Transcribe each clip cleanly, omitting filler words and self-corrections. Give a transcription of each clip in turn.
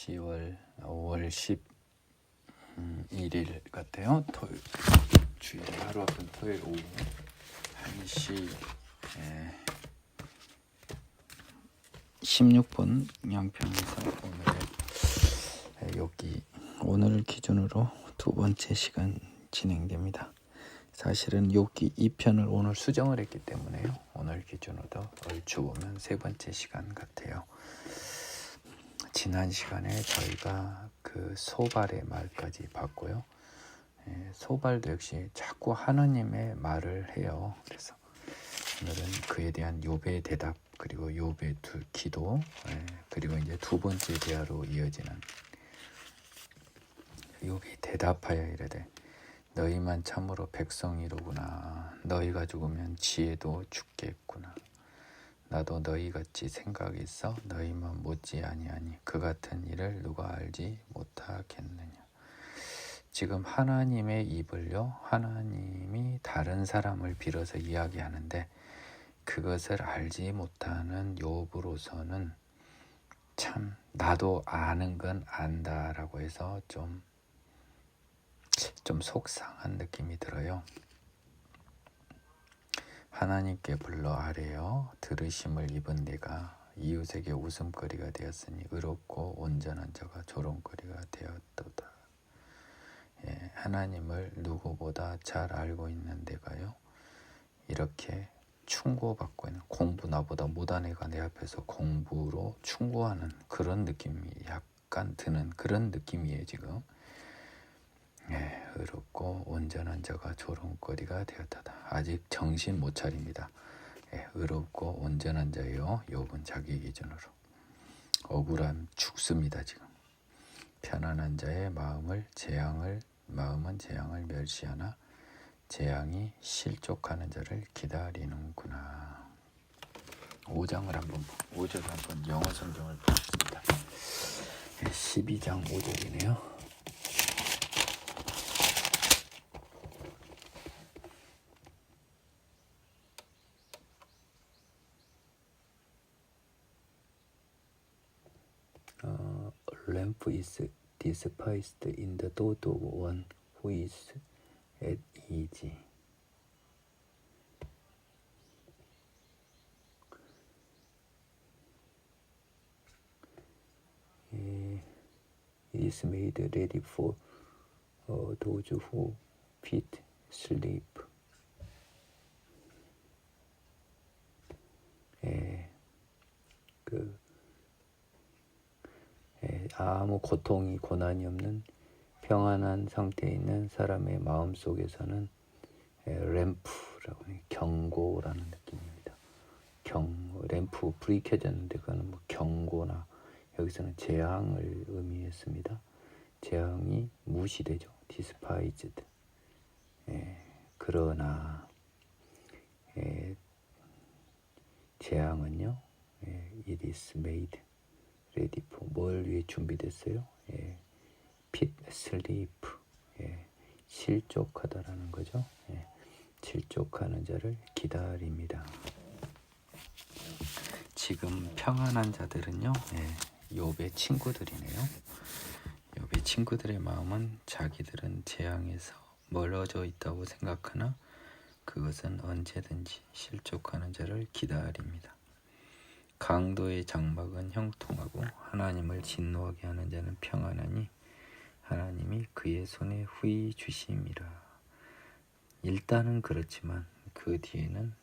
10월 5월 11일 같아요. 토요일, 주일에 하루 앞둔 토요일 오후 1시 16분 양평에서 오늘을 기준으로 두 번째 시간 진행됩니다. 사실은 여기 2편을 오늘 수정을 했기 때문에요. 오늘 기준으로 얼추 보면 세 번째 시간 같아요. 지난 시간에 저희가 그 소발의 말까지 봤고요. 소발도 역시 자꾸 하나님의 말을 해요. 그래서 오늘은 그에 대한 욥의 대답, 그리고 욥의 기도, 그리고 이제 두 번째 대화로 이어지는 욥이 대답하여 이르되 너희만 참으로 백성이로구나. 너희가 죽으면 지혜도 죽겠구나. 나도 너희같이 생각이 있어 너희만 못지 아니하니 그 같은 일을 누가 알지 못하겠느냐. 지금 하나님의 입을요, 하나님이 다른 사람을 빌어서 이야기하는데 그것을 알지 못하는 욥으로서는 참 나도 아는 건 안다라고 해서 좀 속상한 느낌이 들어요. 하나님께 불러 아뢰어 들으심을 입은 내가 이웃에게 웃음거리가 되었으니 의롭고 온전한 자가 조롱거리가 되었도다. 하나님을 누구보다 잘 알고 있는 내가요, 이렇게 충고받고 있는, 공부 나보다 못한 애가 내 앞에서 공부로 충고하는 그런 느낌이 약간 드는 그런 느낌이에요 지금. 의롭고 온전한 자가 조롱거리가 되었다. 아직 정신 못 차립니다. 의롭고 온전한 자예요. 욥은 자기 기준으로. 억울함 죽습니다 지금. 편안한 자의 마음은 재앙을 멸시하나 재앙이 실족하는 자를 기다리는구나. 5절을 한번 영어 성경을 보겠습니다. 12장 5절이네요. Lamp is despised in the thought of one who is at ease. It is made ready for those who fit sleep. 아무 고통이 고난이 없는 평안한 상태에 있는 사람의 마음 속에서는 램프라고 해요. 경고라는 느낌입니다. 램프 불이 켜졌는데 그거는 뭐 경고나 여기서는 재앙을 의미했습니다. 재앙이 무시되죠. despised. 그러나 재앙은요, it is made ready for, 뭘 위해 준비됐어요? fit sleep. 실족하다라는 거죠. 실족하는 자를 기다립니다. 지금 평안한 자들은요, 욥의 친구들이네요. 욥의 친구들의 마음은 자기들은 재앙에서 멀어져 있다고 생각하나 그것은 언제든지 실족하는 자를 기다립니다. 강도의 장막은 형통하고 하나님을 진노하게 하는 자는 평안하니 하나님이 그의 손에 후히 주심이라. 일단은 그렇지만 그 뒤에는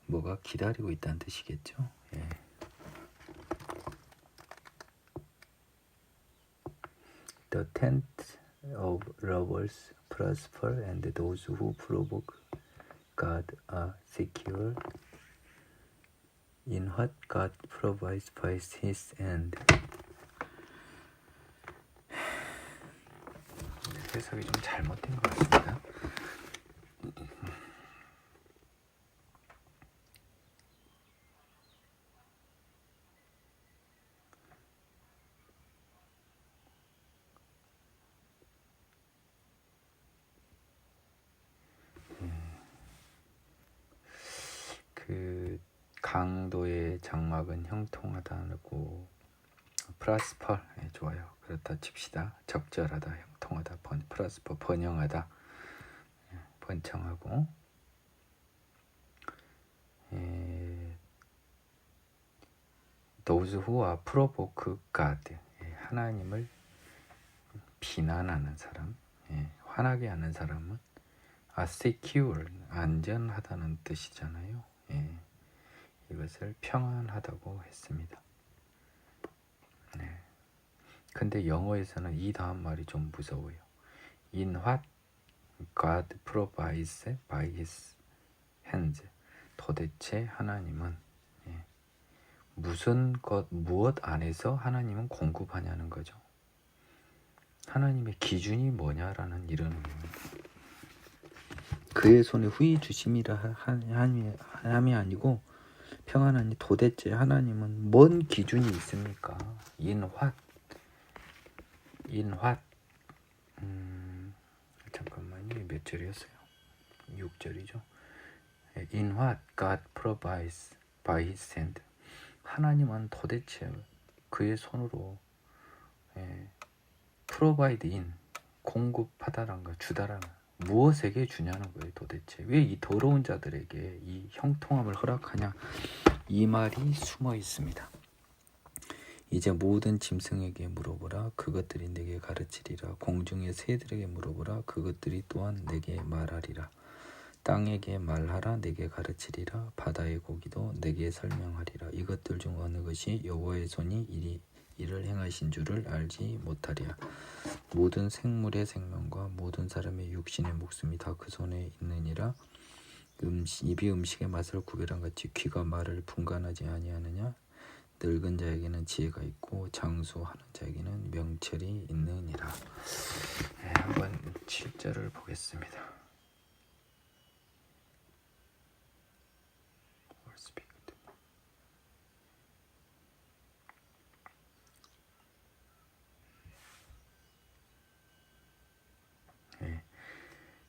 뭐가 기다리고 있다는 뜻이겠죠. The tent of robbers prosper and those who provoke God are secure in what God provides by His hand. 해석이 좀 잘못된 것 같습니다. 그 강도의 장막은 형통하다고 플러스 펄. 예, 좋아요. 그렇다 칩시다. 적절하다, 형통하다, 플러스 펄, 번영하다, 예, 번창하고. 예, those who are provoke God. 예, 하나님을 비난하는 사람, 예, 화나게 하는 사람은 secure, 안전하다는 뜻이잖아요. 예, 이것을 평안하다고 했습니다. 네. 근데 영어에서는 이 다음 말이 좀 무서워요. In what God provides by His hands. 도대체 하나님은, 예, 무엇 안에서 하나님은 공급하냐는 거죠. 하나님의 기준이 뭐냐라는 이런 의미입니다. 그의 손에 후히 주심이라 함이 아니고 평안하니 도대체 하나님은 뭔 기준이 있습니까? In what? 잠깐만요. 몇 절이었어요? 6절이죠. In what God provides by His hand. 하나님은 도대체 그의 손으로 provide in, 공급하다란 거, 주다라는 거. 무엇에게 주냐는 거예요. 도대체 왜 이 더러운 자들에게 이 형통함을 허락하냐, 이 말이 숨어 있습니다. 이제 모든 짐승에게 물어보라, 그것들이 내게 가르치리라. 공중의 새들에게 물어보라, 그것들이 또한 내게 말하리라. 땅에게 말하라, 내게 가르치리라. 바다의 고기도 내게 설명하리라. 이것들 중 어느 것이 여호와의 손이 이를 행하신 줄을 알지 못하리라. 모든 생물의 생명과 모든 사람의 육신의 목숨이 다 그 손에 있느니라. 입이 음식의 맛을 구별한 같이 귀가 말을 분간하지 아니하느냐. 늙은 자에게는 지혜가 있고 장수하는 자에게는 명철이 있느니라. 네, 한번 7절을 보겠습니다. 네,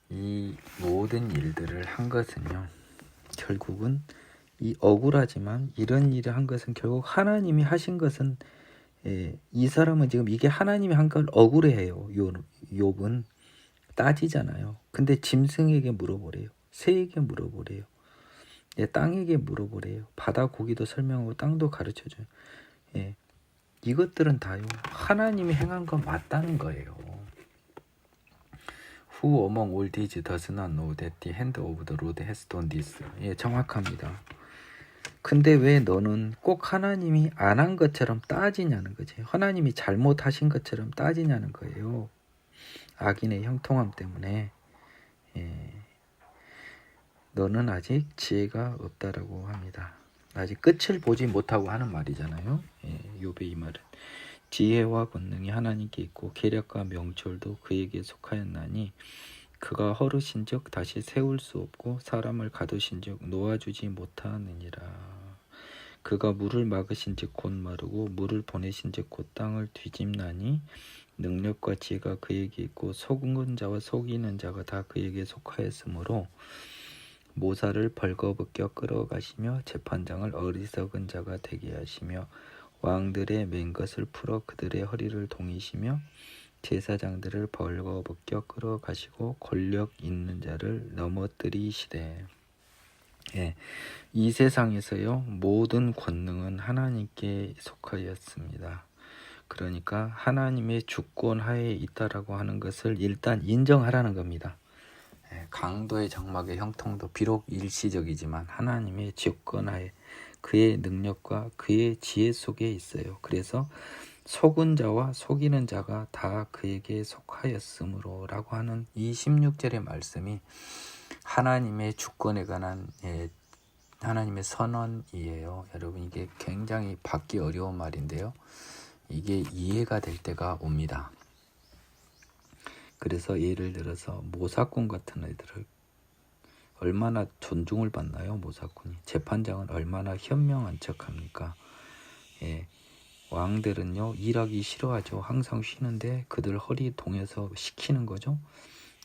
이 모든 일들을 한 것은요, 결국은 이 억울하지만 이런 일을 한 것은 결국 하나님이 하신 것은, 이 사람은 지금 이게 하나님이 한 걸 억울해해요. 욥은 따지잖아요. 근데 짐승에게 물어보래요. 새에게 물어보래요. 땅에게 물어보래요. 바다 고기도 설명하고 땅도 가르쳐줘요. 예, 이것들은 다요 하나님이 행한 건 맞다는 거예요. Who among all these does not know that the hand of the Lord has done this? 예, 정확합니다. 근데 왜 너는 꼭 하나님이 안 한 것처럼 따지냐는 거지. 하나님이 잘못하신 것처럼 따지냐는 거예요. 악인의 형통함 때문에. 예, 너는 아직 지혜가 없다라고 합니다. 아직 끝을 보지 못하고 하는 말이잖아요. 욥의 이 말은 지혜와 권능이 하나님께 있고 계략과 명철도 그에게 속하였나니 그가 허르신즉 다시 세울 수 없고 사람을 가두신즉 놓아주지 못하느니라. 그가 물을 막으신즉 곧 마르고 물을 보내신즉 곧 땅을 뒤집나니 능력과 지혜가 그에게 있고 속은 자와 속이는 자가 다 그에게 속하였으므로 모사를 벌거벗겨 끌어가시며 재판장을 어리석은 자가 되게 하시며 왕들의 맹것을 풀어 그들의 허리를 동이시며 제사장들을 벌거벗겨 끌어가시고 권력 있는 자를 넘어뜨리시되. 예, 이 세상에서요 모든 권능은 하나님께 속하였습니다. 그러니까 하나님의 주권 하에 있다라고 하는 것을 일단 인정하라는 겁니다. 강도의 장막의 형통도 비록 일시적이지만 하나님의 주권하에 그의 능력과 그의 지혜 속에 있어요. 그래서 속은 자와 속이는 자가 다 그에게 속하였으므로 라고 하는 이 16절의 말씀이 하나님의 주권에 관한 하나님의 선언이에요. 여러분, 이게 굉장히 받기 어려운 말인데요. 이게 이해가 될 때가 옵니다. 그래서 예를 들어서 모사꾼 같은 애들을 얼마나 존중을 받나요? 모사꾼이. 재판장은 얼마나 현명한 척합니까? 예, 왕들은요 일하기 싫어하죠. 항상 쉬는데 그들 허리 동여서 시키는 거죠.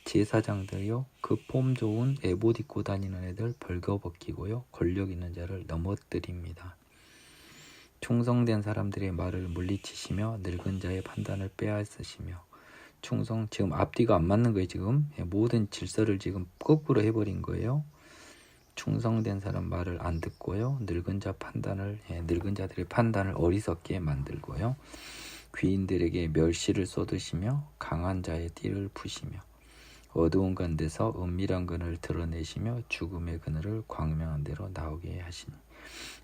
제사장들요 그 폼 좋은 에봇 입고 다니는 애들 벌거벗기고요 권력 있는 자를 넘어뜨립니다. 충성된 사람들의 말을 물리치시며 늙은 자의 판단을 빼앗으시며 지금 앞뒤가 안 맞는 거예요. 지금 모든 질서를 지금 거꾸로 해버린 거예요. 충성된 사람 말을 안 듣고요. 늙은 자들의 판단을 어리석게 만들고요. 귀인들에게 멸시를 쏟으시며 강한 자의 띠를 푸시며 어두운 가운데서 은밀한 그늘을 드러내시며 죽음의 그늘을 광명한 대로 나오게 하시니.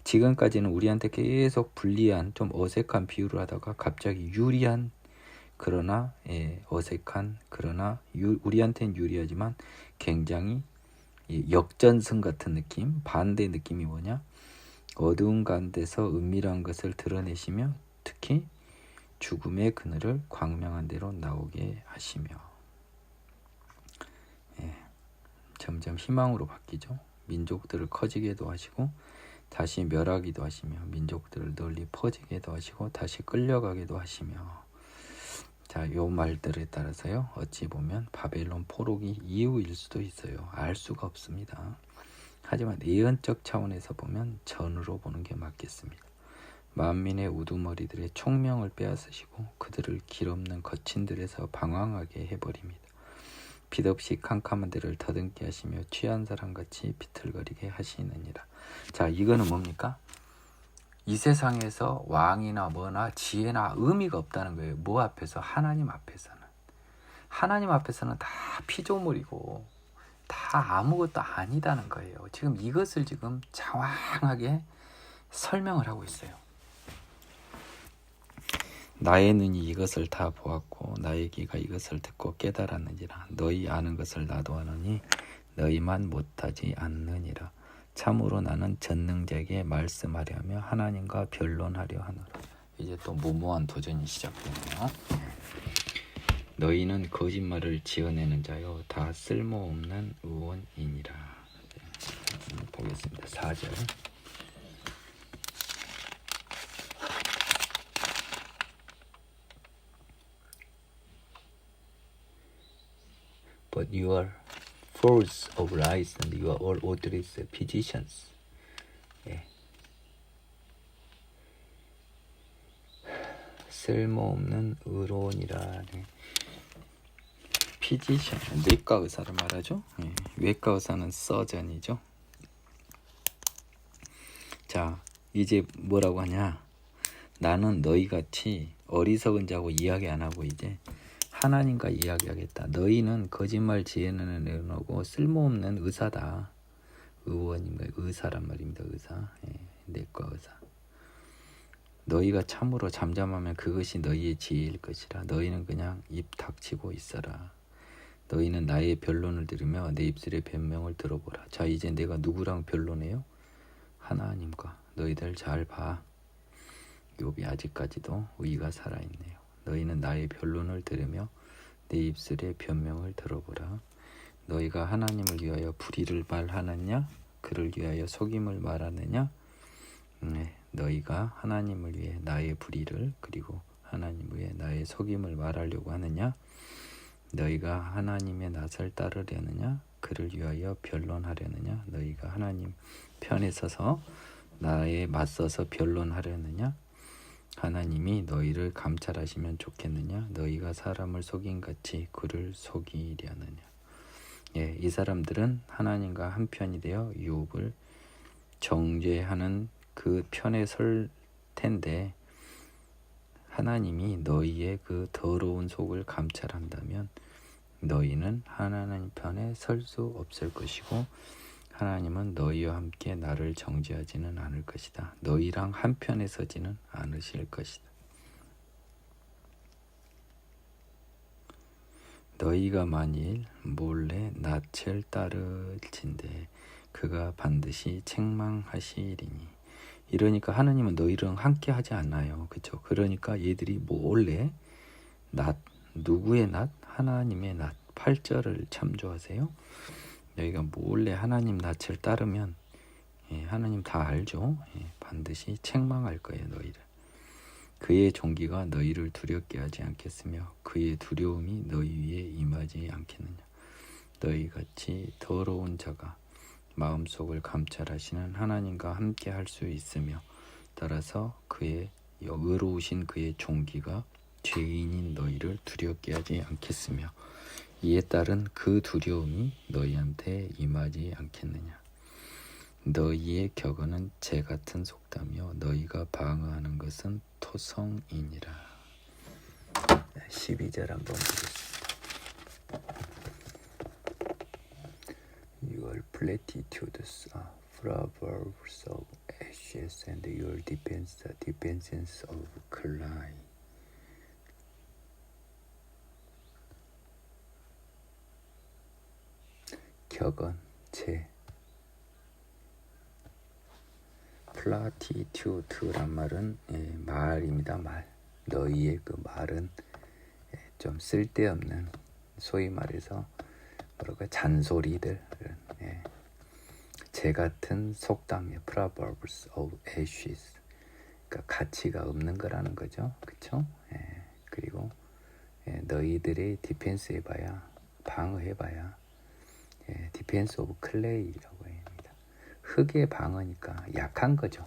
지금까지는 우리한테 계속 불리한 좀 어색한 비유를 하다가 갑자기 유리한 그러나 어색한 그러나 우리한테는 유리하지만 굉장히 역전승 같은 느낌, 반대 느낌이 뭐냐? 어두운 가운데서 은밀한 것을 드러내시며 특히 죽음의 그늘을 광명한 대로 나오게 하시며. 점점 희망으로 바뀌죠. 민족들을 커지게도 하시고 다시 멸하기도 하시며 민족들을 널리 퍼지게도 하시고 다시 끌려가기도 하시며. 자, 요 말들에 따라서요. 어찌 보면 바벨론 포로기 이후일 수도 있어요. 알 수가 없습니다. 하지만 예언적 차원에서 보면 전으로 보는 게 맞겠습니다. 만민의 우두머리들의 총명을 빼앗으시고 그들을 길없는 거친들에서 방황하게 해버립니다. 빛없이 캄캄한 데를 더듬게 하시며 취한 사람같이 비틀거리게 하시느니라. 자, 이거는 뭡니까? 이 세상에서 왕이나 뭐나 지혜나 의미가 없다는 거예요. 뭐 앞에서? 하나님 앞에서는. 하나님 앞에서는 다 피조물이고 다 아무것도 아니다는 거예요. 지금 이것을 지금 장황하게 설명을 하고 있어요. 나의 눈이 이것을 다 보았고 나의 귀가 이것을 듣고 깨달았느니라. 너희 아는 것을 나도 아노니 너희만 못하지 않느니라. 참으로 나는 전능자에게 말씀하려며 하나님과 변론하려 하노라. 이제 또 무모한 도전이 시작되네요. 너희는 거짓말을 지어내는 자요 다 쓸모없는 의원이니라. 보겠습니다. 4절. But you are fools of lies and you are all worthless physicians. 쓸모없는 의로운이라. 피지션, 내과 의사를 말하죠. 외과 의사는 서전이죠. 자, 이제 뭐라고 하냐? 나는 너희같이 어리석은 자고 이야기 안 하고 이제 하나님과 이야기하겠다. 너희는 거짓말 지어내는 거고 쓸모없는 의사다. 의원입니다. 의사란 말입니다. 의사. 내과 의사. 너희가 참으로 잠잠하면 그것이 너희의 지혜일 것이라. 너희는 그냥 입 닥치고 있어라. 너희는 나의 변론을 들으며 내 입술의 변명을 들어보라. 자, 이제 내가 누구랑 변론해요? 하나님과. 너희들 잘 봐. 욥이 아직까지도 의가 살아있네요. 너희는 나의 변론을 들으며 내 입술의 변명을 들어보라. 너희가 하나님을 위하여 불의를 말하느냐? 그를 위하여 속임을 말하느냐? 너희가 하나님을 위해 나의 불의를 그리고 하나님 위해 나의 속임을 말하려고 하느냐? 너희가 하나님의 낯을 따르려느냐? 그를 위하여 변론하려느냐? 너희가 하나님 편에 서서 나에 맞서서 변론하려느냐? 하나님이 너희를 감찰하시면 좋겠느냐? 너희가 사람을 속인같이 그를 속이려느냐? 이 사람들은 하나님과 한편이 되어 욥을 정죄하는 그 편에 설 텐데 하나님이 너희의 그 더러운 속을 감찰한다면 너희는 하나님 편에 설 수 없을 것이고 하나님은 너희와 함께 나를 정죄하지는 않을 것이다. 너희랑 한편에 서지는 않으실 것이다. 너희가 만일 몰래 낯을 따를진대 그가 반드시 책망하시리니. 이러니까 하나님은 너희랑 함께 하지 않아요. 그렇죠? 그러니까 얘들이 몰래 누구의 낯? 하나님의 낯. 8절을 참조하세요. 너희가 몰래 하나님 낯을 따르면 하나님 다 알죠. 반드시 책망할 거예요. 너희를. 그의 종기가 너희를 두렵게 하지 않겠으며 그의 두려움이 너희 위에 임하지 않겠느냐. 너희같이 더러운 자가 마음속을 감찰하시는 하나님과 함께 할 수 있으며 따라서 그 그의 의로우신 그의 종기가 죄인인 너희를 두렵게 하지 않겠으며 이에 따른 그 두려움이 너희한테 임하지 않겠느냐. 너희의 격언은 재 같은 속담이요 너희가 방어하는 것은 토성이니라. 12절 한번 보겠습니다. Your platitudes are proverbs of ashes and your defenses of clay. 격언, 재. 플라티튜드란 말은 말입니다. 말. 너희의 그 말은 좀 쓸데없는, 소위 말해서 뭐랄까 잔소리들, 재 같은 속담이에요. Proverbs of ashes. 그러니까 가치가 없는 거라는 거죠. 그렇죠? 그리고 너희들의 디펜스 해봐야, 방어해봐야 디펜스 오브 클레이라고 합니다. 흙의 방어니까 약한 거죠.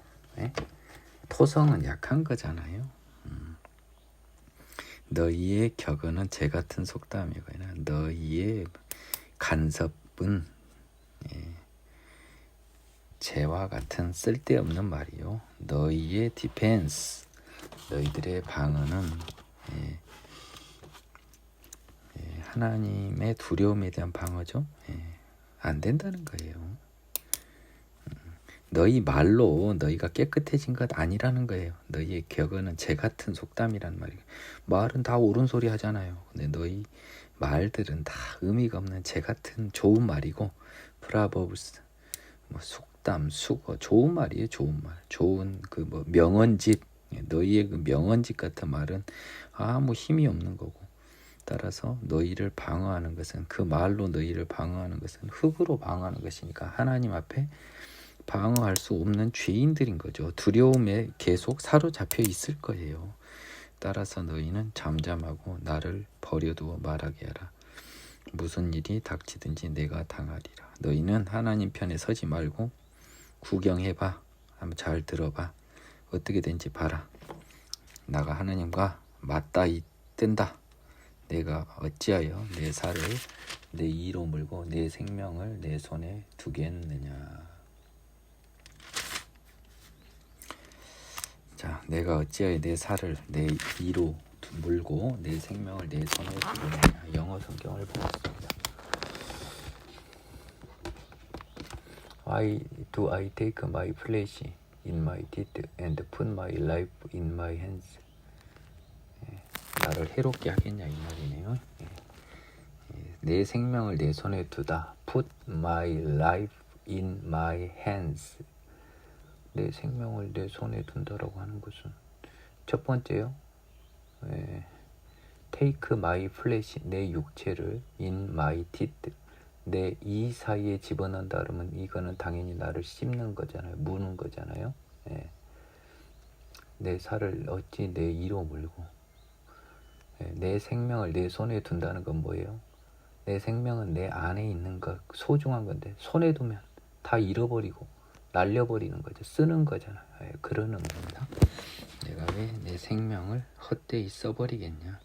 토성은 약한 거잖아요. 너희의 격언은 재 같은 속담이거나 너희의 간섭은 재와 같은 쓸데없는 말이요. 너희의 디펜스, 너희들의 방어는 하나님의 두려움에 대한 방어죠. 안 된다는 거예요. 너희 말로 너희가 깨끗해진 것 아니라는 거예요. 너희의 격언은 재 같은 속담이란 말이에요. 말은 다 옳은 소리 하잖아요. 근데 너희 말들은 다 의미가 없는 재 같은 좋은 말이고, 프라버브스, 속담, 수거, 좋은 말이에요. 좋은 말, 좋은 그 명언집, 너희의 그 명언집 같은 말은 아무 힘이 없는 거고, 따라서 너희를 방어하는 것은, 그 말로 너희를 방어하는 것은 흙으로 방어하는 것이니까 하나님 앞에 방어할 수 없는 죄인들인 거죠. 두려움에 계속 사로잡혀 있을 거예요. 따라서 너희는 잠잠하고 나를 버려두어 말하게 하라. 무슨 일이 닥치든지 내가 당하리라. 너희는 하나님 편에 서지 말고 구경해봐. 한번 잘 들어봐. 어떻게 된지 봐라. 나가 하나님과 맞닿아 있댄다. 내가 어찌하여 내 살을 내 이로 물고 내 생명을 내 손에 두겠느냐. 자, 내가 어찌하여 내 살을 내 이로 물고 내 생명을 내 손에 두겠느냐. 영어 성경을 보겠습니다. Why do I take my flesh in my teeth and put my life in my hands? 나를 해롭게 하겠냐 이 말이네요. 내 생명을 내 손에 두다. Put my life in my hands. 내 생명을 내 손에 둔다라고 하는 것은, 첫 번째요, take my flesh, 내 육체를, in my teeth, 내 이 사이에 집어넣는다 그러면 이거는 당연히 나를 씹는 거잖아요. 무는 거잖아요. 내 살을 어찌 내 이로 물고, 내 생명을 내 손에 둔다는 건 뭐예요? 내 생명은 내 안에 있는 것, 소중한 건데 손에 두면 다 잃어버리고 날려버리는 거죠. 쓰는 거잖아요. 그런 의미입니다. 내가 왜 내 생명을 헛되이 써버리겠냐.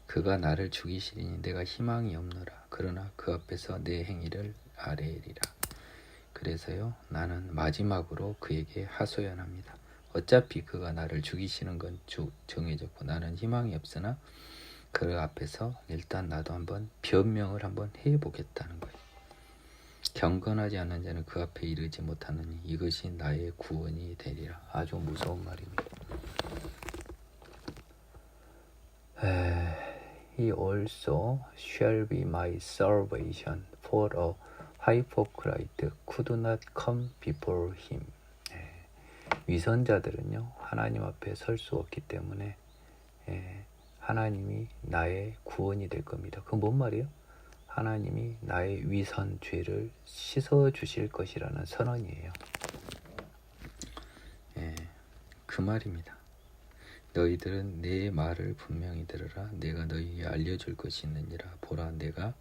그가 나를 죽이시리니 내가 희망이 없노라. 그러나 그 앞에서 내 행위를 아뢰리라. 그래서요, 나는 마지막으로 그에게 하소연합니다. 어차피 그가 나를 죽이시는 건 정해졌고 나는 희망이 없으나 그 앞에서 일단 나도 한번 변명을 한번 해보겠다는 거예요. 경건하지 않는 자는 그 앞에 이르지 못하느니 이것이 나의 구원이 되리라. 아주 무서운 말입니다. He also shall be my salvation, for a hypocrite could not come before him. 위선자들은요, 하나님 앞에 설 수 없기 때문에 하나님이 나의 구원이 될 겁니다. 그건 뭔 말이에요? 하나님이 나의 위선, 죄를 씻어주실 것이라는 선언이에요. 그 말입니다. 너희들은 내 말을 분명히 들으라. 내가 너희에게 알려줄 것이 있느니라. 보라, 내가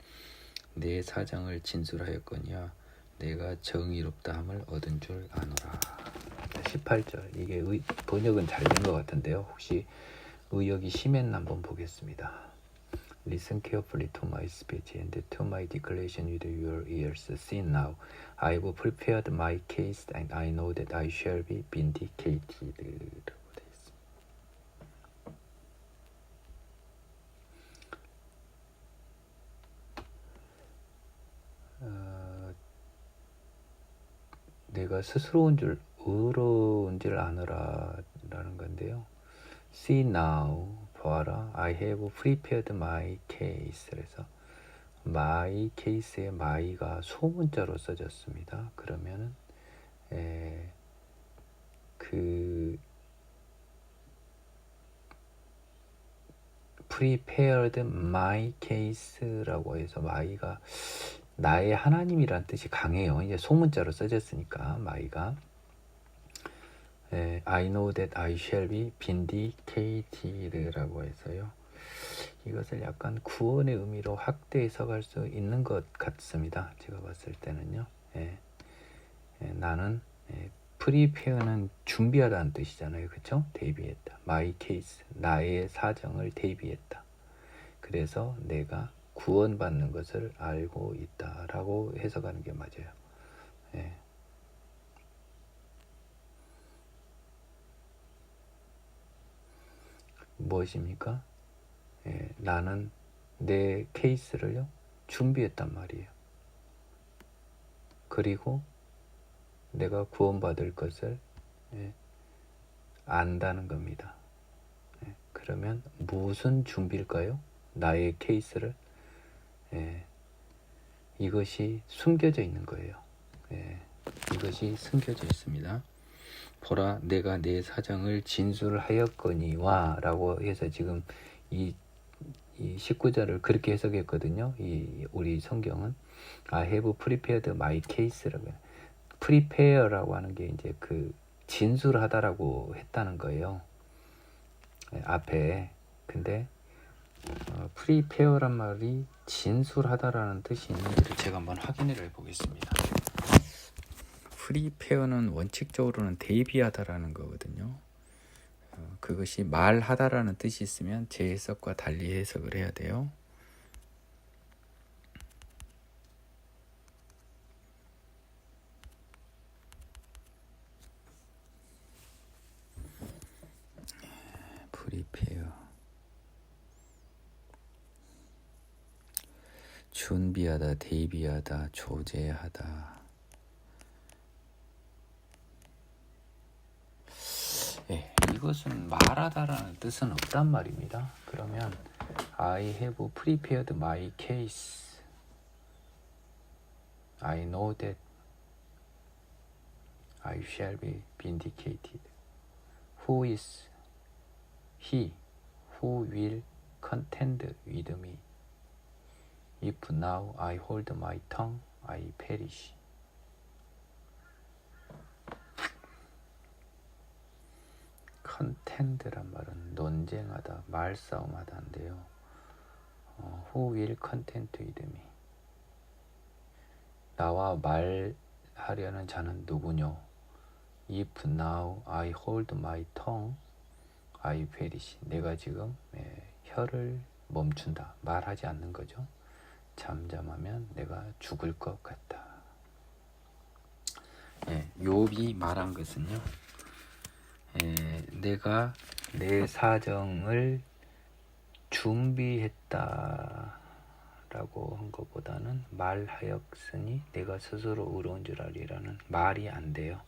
내 사정을 진술하였거니와 내가 정의롭다함을 얻은 줄 아노라. 18절 이게 번역은 잘 된 것 같은데요. 혹시 의역이 심했나 한번 보겠습니다. Listen carefully to my speech and to my declaration with your ears. See now, I have prepared my case and I know that I shall be vindicated. 라고 되어 있습니다. 내가 스스로 의로운 줄 아느라라는 건데요. See now, 보아라, I have prepared my case. 그래서 my case의 my가 소문자로 써졌습니다. 그러면은 prepared my case라고 해서 my가 나의 하나님이란 뜻이 강해요. 이제 소문자로 써졌으니까 my가 I know that I shall be vindicated라고 해서요. 이것을 약간 구원의 의미로 확대 해석할 수 있는 것 같습니다. 제가 봤을 때는요. 나는 prepare는 준비하다는 뜻이잖아요. 그렇죠? 대비했다. My case, 나의 사정을 대비했다. 그래서 내가 구원받는 것을 알고 있다라고 해석하는 게 맞아요. 무엇입니까? 나는 내 케이스를요 준비했단 말이에요. 그리고 내가 구원받을 것을 안다는 겁니다. 그러면 무슨 준비일까요? 나의 케이스를 이것이 숨겨져 있는 거예요. 이것이 숨겨져 있습니다. 보라, 내가 내 사정을 진술하였거니와 라고 해서 지금 이 19절을 그렇게 해석했거든요. 우리 성경은 I have prepared my case라고 해요. prepare라고 하는 게 이제 그 진술하다라고 했다는 거예요. 앞에. 근데 prepare란 말이 진술하다라는 뜻이 있는지를 제가 한번 확인을 해보겠습니다. prepare는 원칙적으로는 대비하다라는 거거든요. 그것이 말하다라는 뜻이 있으면 제 해석과 달리 해석을 해야 돼요. prepare 준비하다, 대비하다, 조제하다. 이것은 말하다라는 뜻은 없단 말입니다. 그러면 I have prepared my case. I know that I shall be vindicated. Who is he who will contend with me? If now I hold my tongue, I perish. contend란 말은 논쟁하다, 말싸움하다인데요. Who will contend with me? 나와 말하려는 자는 누구뇨? If now I hold my tongue, I perish. 내가 지금 혀를 멈춘다, 말하지 않는 거죠. 잠잠하면 내가 죽을 것 같다. 욥이 말한 것은요. 내가 내 사정을 준비했다라고 한 것보다는 말하였으니 내가 스스로 의로운 줄 알리라는 말이 안 돼요.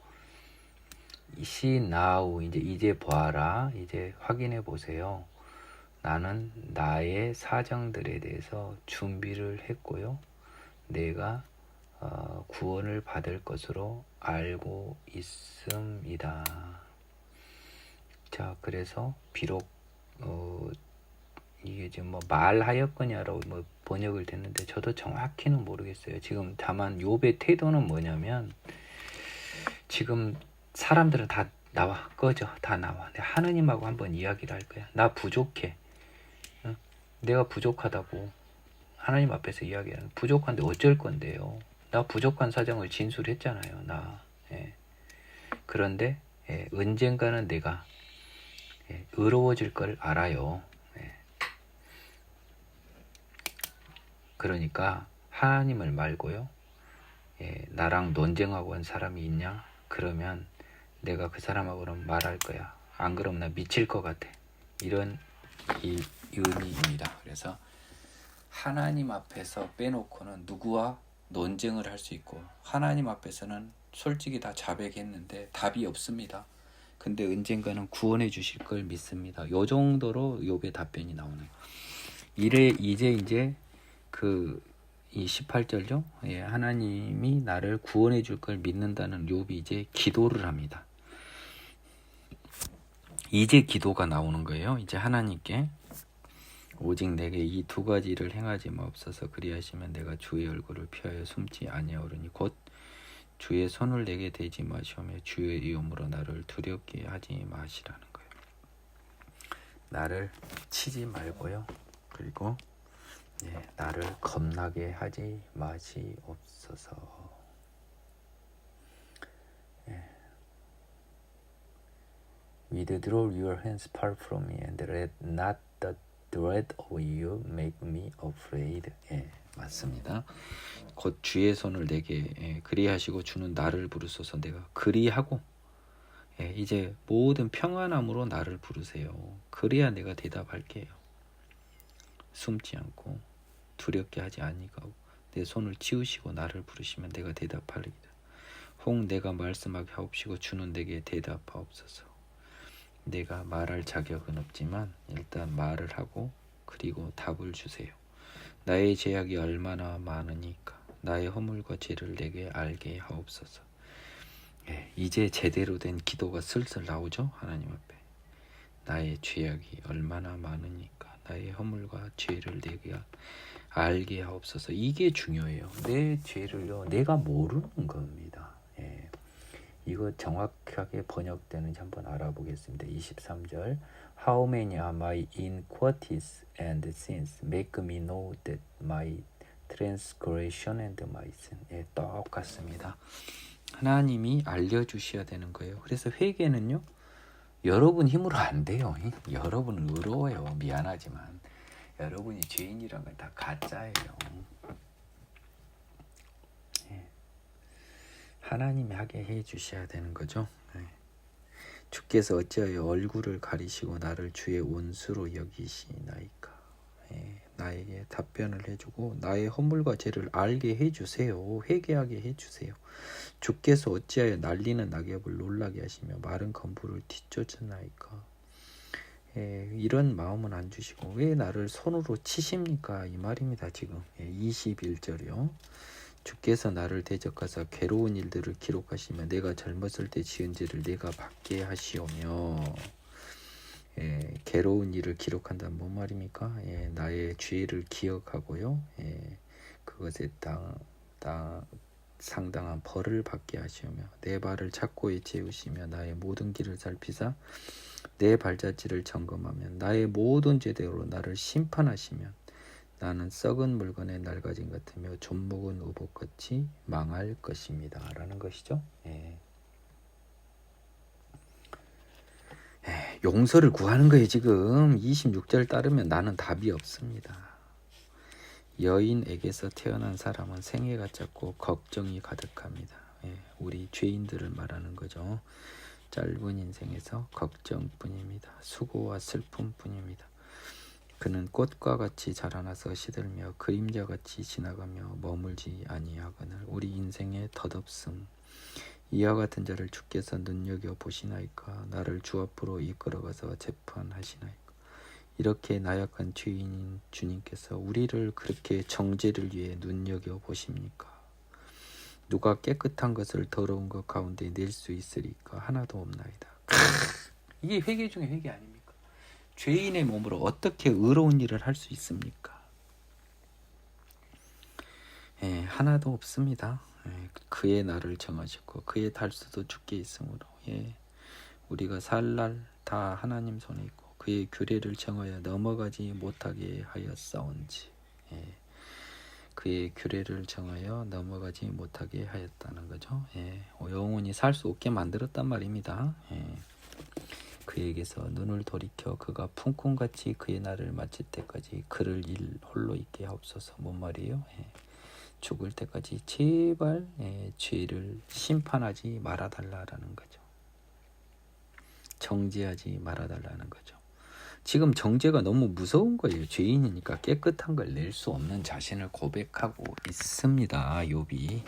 See now, 이제 보아라, 이제 확인해 보세요. 나는 나의 사정들에 대해서 준비를 했고요. 내가 구원을 받을 것으로 알고 있습니다. 자, 그래서 비록 이게 지금 말하였거냐라고 번역을 됐는데 저도 정확히는 모르겠어요. 지금 다만 욥의 태도는 뭐냐면 지금 사람들은 다 나와, 꺼져, 다 나와. 내가 하느님하고 한번 이야기를 할 거야. 나 부족해. 내가 부족하다고 하나님 앞에서 이야기하는. 부족한데 어쩔 건데요. 나 부족한 사정을 진술했잖아요. 그런데 언젠가는 내가 의로워질 걸 알아요. 그러니까 하나님을 말고요. 나랑 논쟁하고 한 사람이 있냐? 그러면 내가 그 사람하고는 말할 거야. 안 그러면 나 미칠 것 같아. 이런 이 의미입니다. 그래서 하나님 앞에서 빼놓고는 누구와 논쟁을 할 수 있고, 하나님 앞에서는 솔직히 다 자백했는데 답이 없습니다. 근데 언젠가는 구원해 주실 걸 믿습니다. 요 정도로 욥의 답변이 나오네요. 이제 이 18절죠. 하나님이 나를 구원해 줄 걸 믿는다는 욥이 이제 기도를 합니다. 이제 기도가 나오는 거예요. 이제 하나님께 오직 내게 이 두 가지를 행하지 마옵소서. 그리하시면 내가 주의 얼굴을 피하여 숨지 아니하오리니 곧 주의 손을 내게 대지 마시오며 주의 이름으로 나를 두렵게 하지 마시라는 거예요. 나를 치지 말고요. 그리고 나를 겁나게 하지 마시옵소서. Withdraw your hands far from me and let not the dread of you make me afraid. 맞습니다. 곧 주의 손을 내게 그리하시고 주는 나를 부르소서. 내가 그리하고 이제 모든 평안함으로 나를 부르세요. 그래야 내가 대답할게요. 숨지 않고 두렵게 하지 아니하고 내 손을 치우시고 나를 부르시면 내가 대답하리이다. 혹 내가 말씀하게 하옵시고 주는 내게 대답하옵소서. 내가 말할 자격은 없지만 일단 말을 하고 그리고 답을 주세요. 나의 죄악이 얼마나 많으니까 나의 허물과 죄를 내게 알게 하옵소서. 이제 제대로 된 기도가 슬슬 나오죠. 하나님 앞에. 나의 죄악이 얼마나 많으니까 나의 허물과 죄를 내게 알게 하옵소서. 이게 중요해요. 내 죄를요 내가 모르는 겁니다. 이거 정확하게 번역되는지 한번 알아보겠습니다. 23절 How many are my iniquities and sins? Make me know that my transgression and my sin. 똑같습니다. 하나님이 알려주셔야 되는 거예요. 그래서 회개는요 여러분 힘으로 안 돼요. 여러분은 의로워요. 미안하지만 여러분이 죄인이란 건 다 가짜예요. 하나님이 하게 해주셔야 되는 거죠. 주께서 어찌하여 얼굴을 가리시고 나를 주의 원수로 여기시나이까. 나에게 답변을 해주고 나의 허물과 죄를 알게 해주세요. 회개하게 해주세요. 주께서 어찌하여 날리는 낙엽을 놀라게 하시며 마른 검부를 뒤쫓으나이까. 이런 마음은 안 주시고 왜 나를 손으로 치십니까? 이 말입니다. 지금 21절이요. 주께서 나를 대적하사 괴로운 일들을 기록하시며 내가 젊었을 때 지은 죄를 내가 받게 하시오며. 괴로운 일을 기록한다는 뭔 말입니까? 나의 죄를 기억하고요. 그것에 상당한 벌을 받게 하시오며 내 발을 착고에 채우시며 나의 모든 길을 살피사 내 발자취를 점검하면 나의 모든 죄대로 나를 심판하시면 나는 썩은 물건의 낡아짐 같으며 좀먹은 의복같이 망할 것입니다. 라는 것이죠. 용서를 구하는 거예요. 지금 26절 따르면 나는 답이 없습니다. 여인에게서 태어난 사람은 생애가 짧고 걱정이 가득합니다. 우리 죄인들을 말하는 거죠. 짧은 인생에서 걱정뿐입니다. 수고와 슬픔뿐입니다. 그는 꽃과 같이 자라나서 시들며 그림자같이 지나가며 머물지 아니하거늘 우리 인생의 덧없음 이와 같은 자를 주께서 눈여겨 보시나이까. 나를 주 앞으로 이끌어가서 재판하시나이까. 이렇게 나약한 죄인인 주님께서 우리를 그렇게 정죄를 위해 눈여겨 보십니까? 누가 깨끗한 것을 더러운 것 가운데 낼 수 있으리까? 하나도 없나이다. 이게 회개 중에 회개 아닙니까? 죄인의 몸으로 어떻게 의로운 일을 할 수 있습니까? 하나도 없습니다. 그의 날을 정하셨고 그의 달수도 주께 있으므로 우리가 살 날 다 하나님 손에 있고 그의 규례를 정하여 넘어가지 못하게 하였사온지. 그의 규례를 정하여 넘어가지 못하게 하였다는 거죠. 예, 영원히 살 수 없게 만들었단 말입니다. 예, 그에게서 눈을 돌이켜 그가 풍금같이 그의 날을 마칠 때까지 그를 홀로 있게 하옵소서. 뭔 말이에요? 예, 죽을 때까지 제발 죄를 심판하지 말아달라라는 거죠. 정죄하지 말아달라는 거죠. 지금 정죄가 너무 무서운 거예요. 죄인이니까 깨끗한 걸 낼 수 없는 자신을 고백하고 있습니다. 욥이.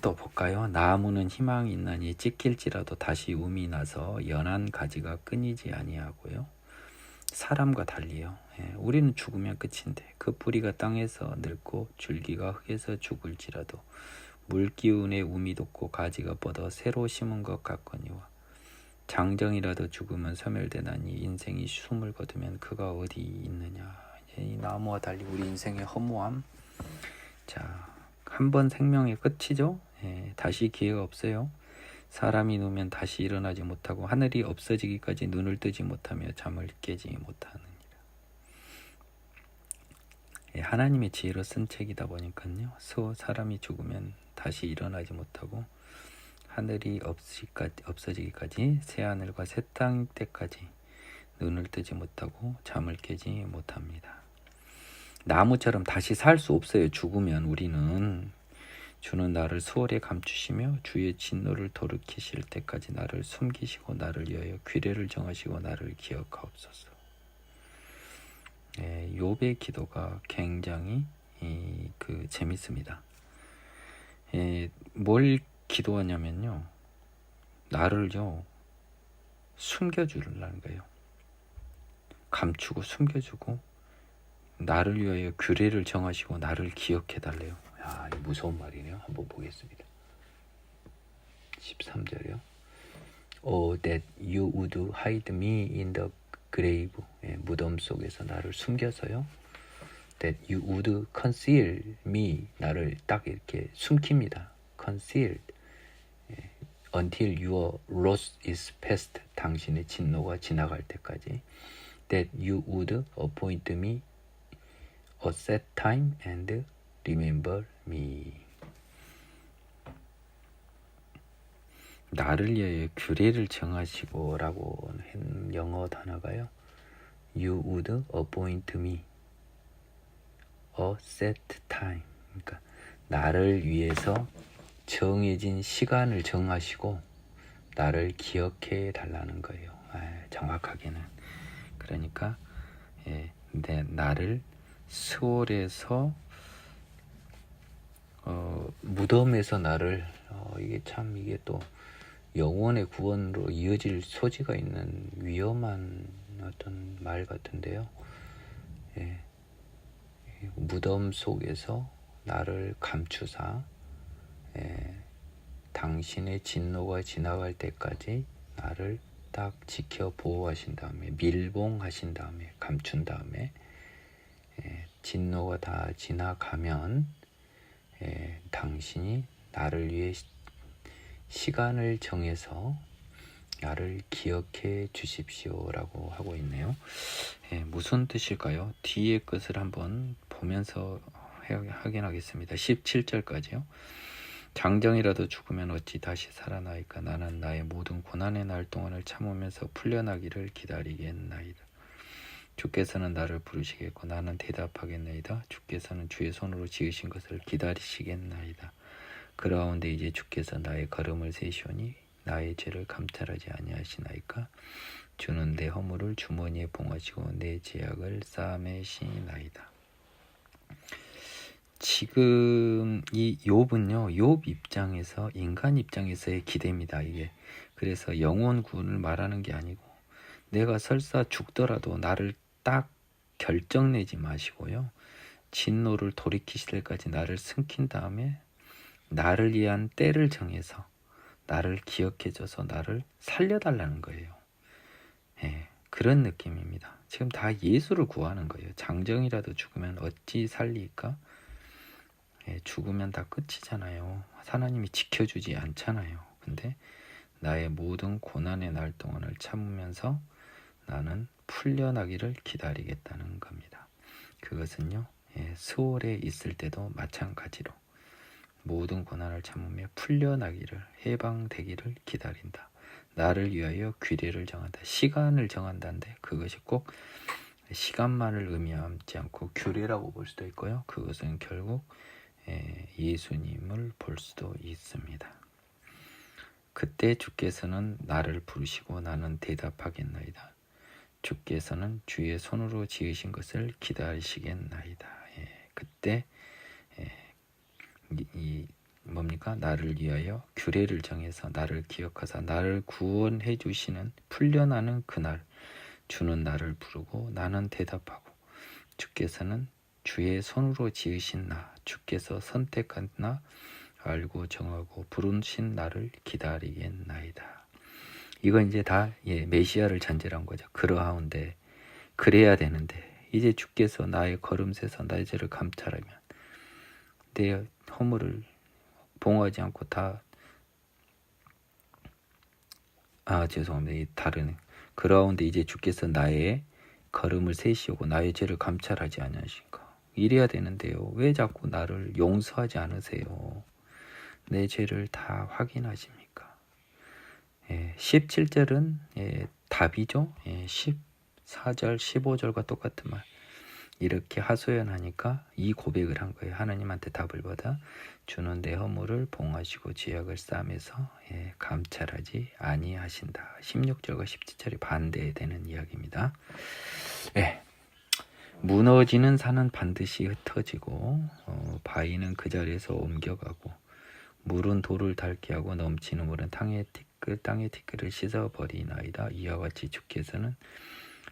또 볼까요? 나무는 희망이 있나니 찢길지라도 다시 움이 나서 연한 가지가 끊이지 아니하고요. 사람과 달리요. 우리는 죽으면 끝인데 그 뿌리가 땅에서 늙고 줄기가 흙에서 죽을지라도 물기운에 움이 돋고 가지가 뻗어 새로 심은 것 같거니와 장정이라도 죽으면 소멸되나니 인생이 숨을 거두면 그가 어디 있느냐. 이 나무와 달리 우리 인생의 허무함. 자, 한 번 생명의 끝이죠. 다시 기회가 없어요. 사람이 누우면 다시 일어나지 못하고 하늘이 없어지기까지 눈을 뜨지 못하며 잠을 깨지 못하느니라. 하나님의 지혜로 쓴 책이다 보니까요. 사람이 죽으면 다시 일어나지 못하고 하늘이 없어지기까지 새하늘과 새 땅 때까지 눈을 뜨지 못하고 잠을 깨지 못합니다. 나무처럼 다시 살 수 없어요. 죽으면 우리는. 주는 나를 수월에 감추시며 주의 진노를 돌이키실 때까지 나를 숨기시고 나를 위하여 규례를 정하시고 나를 기억하옵소서. 욥의 기도가 굉장히 재밌습니다. 뭘 기도하냐면요, 나를요 숨겨주려는 거예요. 감추고 숨겨주고 나를 위하여 규례를 정하시고 나를 기억해달래요. 야, 이 무서운 말이네요. 한번 보겠습니다. 13절이요. Oh, that you would hide me in the grave. 무덤 속에서 나를 숨겨서요. That you would conceal me. 나를 딱 이렇게 숨깁니다. Concealed. Until your wrath is past. 당신의 진노가 지나갈 때까지. That you would appoint me a set time and remember me. 나를 위하여 규례를 정하시고 라고 한 영어 단어가요. You would appoint me a set time. 그러니까 나를 위해서 정해진 시간을 정하시고 나를 기억해 달라는 거예요. 정확하게는. 그러니까 나를 수월에서 무덤에서 나를 이게 또 영원의 구원으로 이어질 소지가 있는 위험한 어떤 말 같은데요. 무덤 속에서 나를 감추사 당신의 진노가 지나갈 때까지 나를 딱 지켜 보호하신 다음에 밀봉하신 다음에 감춘 다음에 진노가 다 지나가면 당신이 나를 위해 시간을 정해서 나를 기억해 주십시오라고 하고 있네요. 무슨 뜻일까요? 뒤의 것을 한번 보면서 확인하겠습니다. 17절까지요. 장정이라도 죽으면 어찌 다시 살아나이까. 나는 나의 모든 고난의 날 동안을 참으면서 풀려나기를 기다리겠나이다. 주께서는 나를 부르시겠고 나는 대답하겠나이다. 주께서는 주의 손으로 지으신 것을 기다리시겠나이다. 그러하온데 이제 주께서 나의 걸음을 세시오니 나의 죄를 감찰하지 아니하시나이까. 주는 내 허물을 주머니에 봉하시고 내 죄악을 싸매시나이다. 지금 이 욥은요, 욥 입장에서, 인간 입장에서의 기대입니다. 이게 그래서 영원 구원을 말하는 게 아니고 내가 설사 죽더라도 나를 딱 결정내지 마시고요, 진노를 돌이키실 때까지 나를 숨긴 다음에 나를 위한 때를 정해서 나를 기억해줘서 나를 살려달라는 거예요. 그런 느낌입니다. 지금 다 예수를 구하는 거예요. 장정이라도 죽으면 어찌 살리까? 죽으면 다 끝이잖아요. 하나님이 지켜주지 않잖아요. 근데 나의 모든 고난의 날 동안을 참으면서 나는 풀려나기를 기다리겠다는 겁니다. 그것은요, 수월에 있을 때도 마찬가지로 모든 고난을 참으며 풀려나기를 해방되기를 기다린다. 나를 위하여 규례를 정한다. 시간을 정한다는데 그것이 꼭 시간만을 의미하지 않고 규례라고 볼 수도 있고요. 그것은 결국 예수님을 볼 수도 있습니다. 그때 주께서는 나를 부르시고 나는 대답하겠나이다. 주께서는 주의 손으로 지으신 것을 기다리시겠나이다. 그때 뭡니까? 나를 위하여 규례를 정해서 나를 기억하사 나를 구원해 주시는 풀려나는 그날 주는 나를 부르고 나는 대답하고 주께서는 주의 손으로 지으신 나 주께서 선택한 나 알고 정하고 부르신 나를 기다리겠나이다. 이건 이제 다 메시아를 전제한 거죠. 그러하운데 그래야 되는데 이제 주께서 나의 걸음새서 나의 죄를 감찰하면 내 허물을 봉하지 않고 죄송합니다. 이 다른 그러하운데 이제 주께서 나의 걸음을 세시고 나의 죄를 감찰하지 않으신가. 이래야 되는데요. 왜 자꾸 나를 용서하지 않으세요? 내 죄를 다 확인하십니까? 17절은 답이죠. 14절, 15절과 똑같은 말. 이렇게 하소연하니까 이 고백을 한 거예요. 하나님한테 답을 받아 주는 내 허물을 봉하시고 죄악을 싸매서 감찰하지 아니하신다. 16절과 17절이 반대되는 이야기입니다. 무너지는 산은 반드시 흩어지고 바위는 그 자리에서 옮겨가고 물은 돌을 닳게 하고 넘치는 물은 땅의 티끌을 씻어버리나이다. 이와 같이 주께서는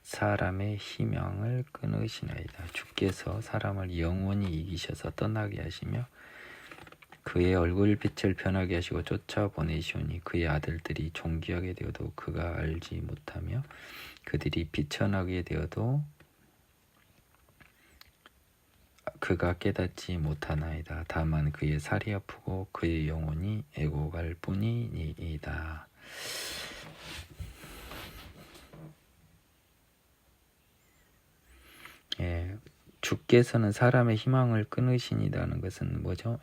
사람의 희망을 끊으시나이다. 주께서 사람을 영원히 이기셔서 떠나게 하시며 그의 얼굴빛을 변하게 하시고 쫓아보내시오니 그의 아들들이 존귀하게 되어도 그가 알지 못하며 그들이 비천하게 되어도 그가 깨닫지 못하나이다. 다만 그의 살이 아프고 그의 영혼이 애고갈 뿐이니이다. 주께서는 사람의 희망을 끊으시니다는 것은 뭐죠?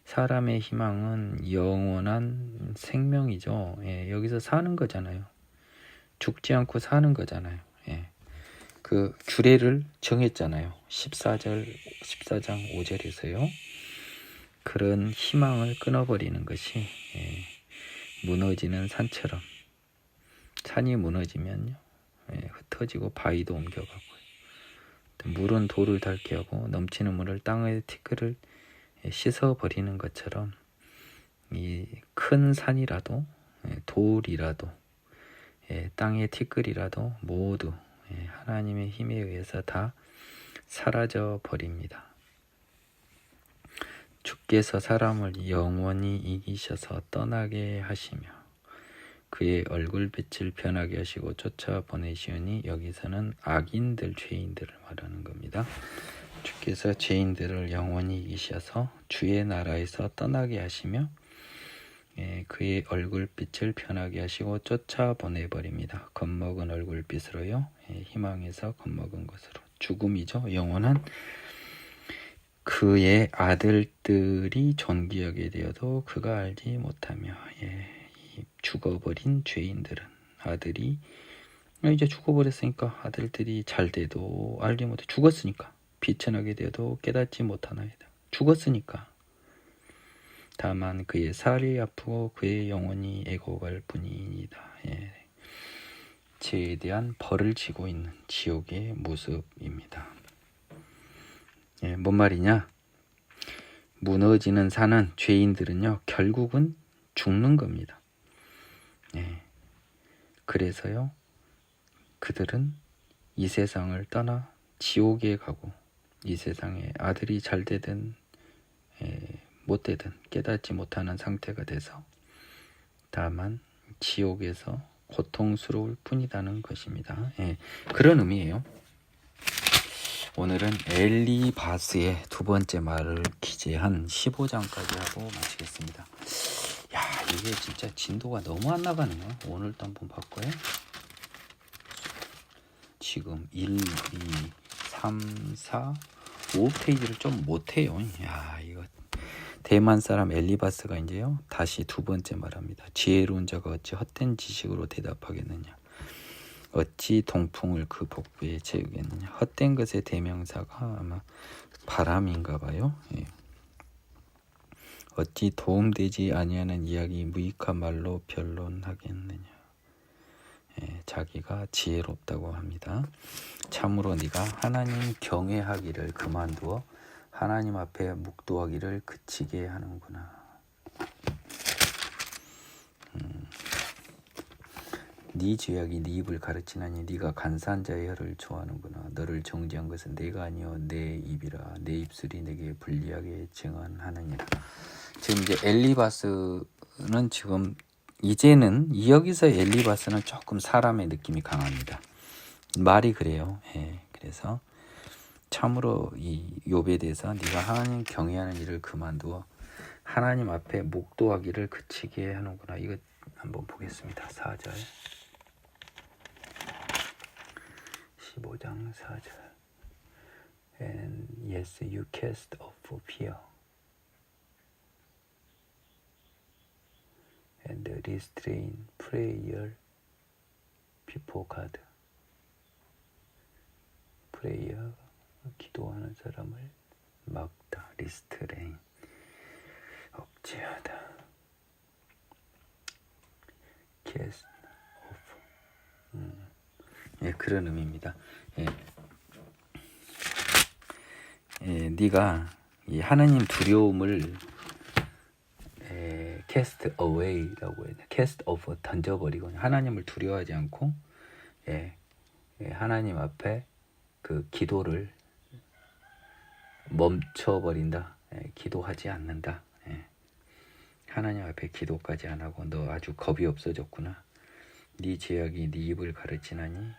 사람의 희망은 영원한 생명이죠. 여기서 사는 거잖아요. 죽지 않고 사는 거잖아요. 그 규례를 정했잖아요. 14장 5절에서요. 그런 희망을 끊어버리는 것이 무너지는 산처럼 산이 무너지면요. 흩어지고 바위도 옮겨가고 물은 돌을 닳게 하고 넘치는 물을 땅의 티끌을 씻어버리는 것처럼 이 큰 산이라도 돌이라도 땅의 티끌이라도 모두 하나님의 힘에 의해서 다 사라져 버립니다. 주께서 사람을 영원히 이기셔서 떠나게 하시며 그의 얼굴빛을 변하게 하시고 쫓아보내시오니 여기서는 악인들, 죄인들을 말하는 겁니다. 주께서 죄인들을 영원히 이기셔서 주의 나라에서 떠나게 하시며 그의 얼굴빛을 변하게 하시고 쫓아보내버립니다. 겁먹은 얼굴빛으로요. 희망에서 겁먹은 것으로. 죽음이죠. 영원한 그의 아들들이 존귀하게 되어도 그가 알지 못하며 죽어버린 죄인들은 아들이 이제 죽어버렸으니까 아들들이 잘 돼도 알지 못해 죽었으니까 비천하게 되어도 깨닫지 못하나이다. 죽었으니까 다만 그의 살이 아프고 그의 영혼이 애고갈 뿐이니이다. 죄에 대한 벌을 지고 있는 지옥의 모습입니다. 뭔 말이냐? 무너지는 산은 죄인들은요 결국은 죽는 겁니다. 그래서요 그들은 이 세상을 떠나 지옥에 가고 이 세상에 아들이 잘 되든 못 되든 깨닫지 못하는 상태가 돼서 다만 지옥에서 고통스러울 뿐이라는 것입니다. 그런 의미예요. 오늘은 엘리바스의 두 번째 말을 기재한 15장까지 하고 마치겠습니다. 야, 이게 진짜 진도가 너무 안 나가네요. 오늘도 한번 바꿔요. 지금 1, 2, 3, 4, 5페이지를 좀 못해요. 야, 이거 대만 사람 엘리바스가 이제요 다시 두 번째 말합니다. 지혜로운 자가 어찌 헛된 지식으로 대답하겠느냐. 어찌 동풍을 그 복부에 채우겠느냐. 헛된 것의 대명사가 아마 바람인가 봐요. 예. 어찌 도움되지 아니하는 이야기 무익한 말로 변론하겠느냐. 예, 자기가 지혜롭다고 합니다. 참으로 네가 하나님 경외하기를 그만두어 하나님 앞에 묵도하기를 그치게 하는구나. 네 죄악이 네 입을 가르치나니 네가 간사한 자의 혀를 좋아하는구나. 너를 정죄한 것은 내가 아니요 내 입이라. 내 입술이 내게 불리하게 증언하느니라. 지금 이제 엘리바스는 지금 이제는 여기서 엘리바스는 조금 사람의 느낌이 강합니다. 말이 그래요. 예, 그래서 참으로 이 욥에 대해서 네가 하나님 경외하는 일을 그만두어 하나님 앞에 묵도하기를 그치게 하는구나. 이거 한번 보겠습니다. 4절 15장 4절 And yes, you cast off fear and restrain prayer before God. prayer, 기도하는 사람을 막다, restrain, 억제하다, cast off. 예, 그런 의미입니다. 예. 예, 네가 이 하나님 두려움을 cast away라고 해요. cast off 던져버리고 하나님을 두려워하지 않고 하나님 앞에 그 기도를 멈춰버린다. 기도하지 않는다. 하나님 앞에 기도까지 안 하고 너 아주 겁이 없어졌구나. 네 죄악이 네 입을 가르치나니